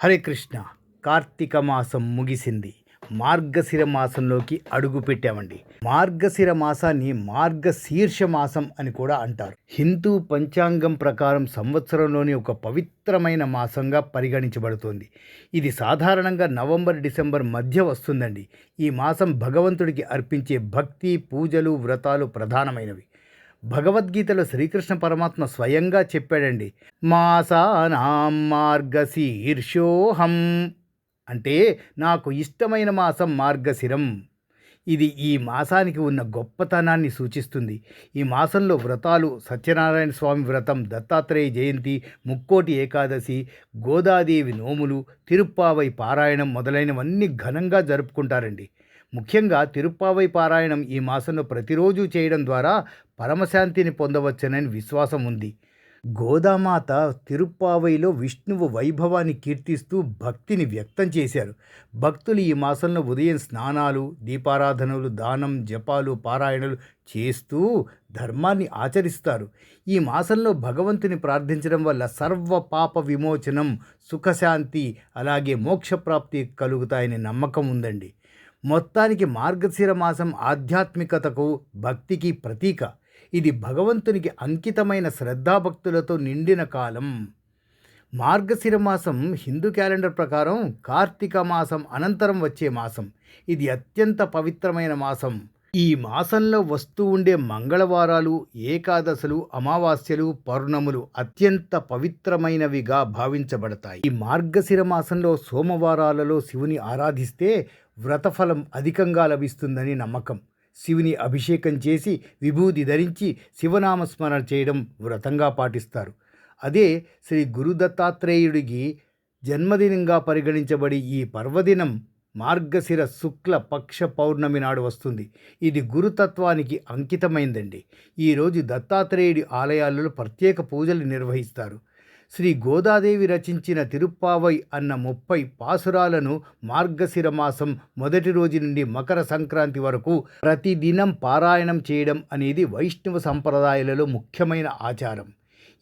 హరే కృష్ణ. కార్తీక మాసం ముగిసింది. మార్గశిర మాసంలోకి అడుగు పెట్టామండి. మార్గశిర మాసాన్ని మార్గశీర్ష మాసం అని కూడా అంటారు. హిందూ పంచాంగం ప్రకారం సంవత్సరంలోని ఒక పవిత్రమైన మాసంగా పరిగణించబడుతోంది. ఇది సాధారణంగా నవంబర్ డిసెంబర్ మధ్య వస్తుందండి. ఈ మాసం భగవంతుడికి అర్పించే భక్తి, పూజలు, వ్రతాలు ప్రధానమైనవి. భగవద్గీతలో శ్రీకృష్ణ పరమాత్మ స్వయంగా చెప్పాడండి, మాసానాం మార్గశీర్షోహం, అంటే నాకు ఇష్టమైన మాసం మార్గశిరం. ఇది ఈ మాసానికి ఉన్న గొప్పతనాన్ని సూచిస్తుంది. ఈ మాసంలో వ్రతాలు సత్యనారాయణ స్వామి వ్రతం, దత్తాత్రేయ జయంతి, ముక్కోటి ఏకాదశి, గోదాదేవి నోములు, తిరుప్పావై పారాయణం మొదలైనవన్నీ ఘనంగా జరుపుకుంటారండి. ముఖ్యంగా తిరుప్పావై పారాయణం ఈ మాసంలో ప్రతిరోజు చేయడం ద్వారా పరమశాంతిని పొందవచ్చునని విశ్వాసం ఉంది. గోదామాత తిరుప్పావైలో విష్ణువు వైభవాన్ని కీర్తిస్తూ భక్తిని వ్యక్తం చేశారు. భక్తులు ఈ మాసంలో ఉదయం స్నానాలు, దీపారాధనలు, దానం, జపాలు, పారాయణలు చేస్తూ ధర్మాన్ని ఆచరిస్తారు. ఈ మాసంలో భగవంతుని ప్రార్థించడం వల్ల సర్వ పాప విమోచనం, సుఖశాంతి, అలాగే మోక్షప్రాప్తి కలుగుతాయని నమ్మకం ఉందండి. మొత్తానికి మార్గశిర మాసం ఆధ్యాత్మికతకు, భక్తికి ప్రతీక. ఇది భగవంతునికి అంకితమైన శ్రద్ధాభక్తులతో నిండిన కాలం. మార్గశిర మాసం హిందూ క్యాలెండర్ ప్రకారం కార్తీక మాసం అనంతరం వచ్చే మాసం. ఇది అత్యంత పవిత్రమైన మాసం. ఈ మాసంలో వస్తూ ఉండే మంగళవారాలు, ఏకాదశులు, అమావాస్యలు, పౌర్ణములు అత్యంత పవిత్రమైనవిగా భావించబడతాయి. ఈ మార్గశిర మాసంలో సోమవారాలలో శివుని ఆరాధిస్తే వ్రతఫలం అధికంగా లభిస్తుందని నమ్మకం. శివుని అభిషేకం చేసి విభూది ధరించి శివనామస్మరణ చేయడం వ్రతంగా పాటిస్తారు. అదే శ్రీ గురు దత్తాత్రేయుడికి జన్మదినంగా పరిగణించబడి ఈ పర్వదినం మార్గశిర శుక్ల పక్ష పౌర్ణమి నాడు వస్తుంది. ఇది గురుతత్వానికి అంకితమైందండి. ఈరోజు దత్తాత్రేయుడి ఆలయాలలో ప్రత్యేక పూజలు నిర్వహిస్తారు. శ్రీ గోదాదేవి రచించిన తిరుప్పావై అన్న 30 పాసురాలను మార్గశిర మాసం మొదటి రోజు నుండి మకర సంక్రాంతి వరకు ప్రతిదినం పారాయణం చేయడం అనేది వైష్ణవ సంప్రదాయాలలో ముఖ్యమైన ఆచారం.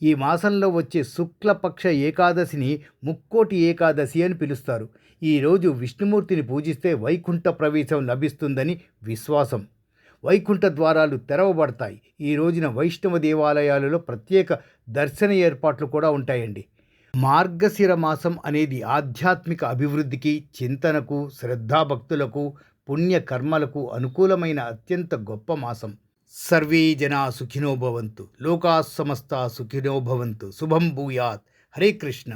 ఈ మాసంలో వచ్చే శుక్లపక్ష ఏకాదశిని ముక్కోటి ఏకాదశి అని పిలుస్తారు. ఈరోజు విష్ణుమూర్తిని పూజిస్తే వైకుంఠ ప్రవేశం లభిస్తుందని విశ్వాసం. వైకుంఠ ద్వారాలు తెరవబడతాయి. ఈ రోజున వైష్ణవ దేవాలయాలలో ప్రత్యేక దర్శన ఏర్పాట్లు కూడా ఉంటాయండి. మార్గశిర మాసం అనేది ఆధ్యాత్మిక అభివృద్ధికి, చింతనకు, శ్రద్ధాభక్తులకు, పుణ్యకర్మలకు అనుకూలమైన అత్యంత గొప్ప మాసం. సర్వే జనా సుఖినో భవంతు, లోకా సమస్తా సుఖినో భవంతు, శుభం భూయాత్. హరే కృష్ణ.